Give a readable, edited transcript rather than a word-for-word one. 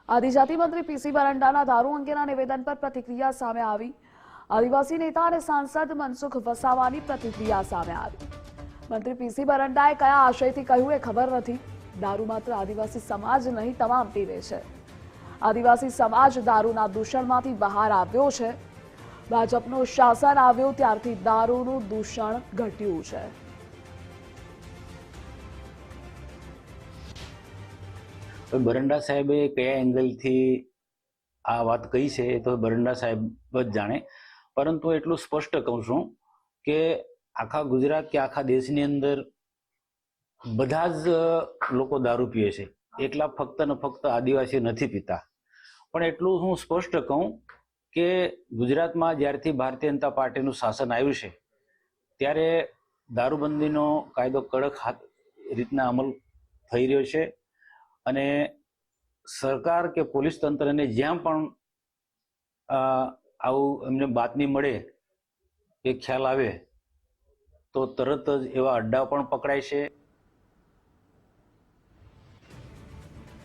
આદિજાતિ મંત્રી પીસી બરંડાના દારૂ અંગેના નિવેદન પર પ્રતિક્રિયા સામે આવી। આદિવાસી નેતા અને સાંસદ મનસુખ વસાવાની પ્રતિક્રિયા સામે આવી। મંત્રી પીસી બરંડાએ કયા આશયથી કહ્યું એ ખબર નથી। દારૂ માત્ર આદિવાસી સમાજ નહીં, તમામ પીવે છે। આદિવાસી સમાજ દારૂના દૂષણમાંથી બહાર આવ્યો છે। ભાજપનું શાસન આવ્યું ત્યારથી દારૂનું દૂષણ ઘટ્યું છે। બરંડા સાહેબે કયા એંગલથી આ વાત કહી છે એ તો બરંડા સાહેબ જ જાણે, પરંતુ એટલું સ્પષ્ટ કહું છું કે આખા ગુજરાત કે આખા દેશની અંદર બધા જ લોકો દારૂ પીએ છે। એકલા ફક્ત ને ફક્ત આદિવાસી નથી પીતા। પણ એટલું હું સ્પષ્ટ કહું કે ગુજરાતમાં જ્યારથી ભારતીય જનતા પાર્ટીનું શાસન આવ્યું છે ત્યારે દારૂબંધીનો કાયદો કડક રીતના અમલ થઈ રહ્યો છે। અને સરકાર કે પોલીસ તંત્રને જ્યાં પણ આવું એમને બાતમી મળે કે ખ્યાલ આવે તો તરત જ એવા અડ્ડા પણ પકડાય છે।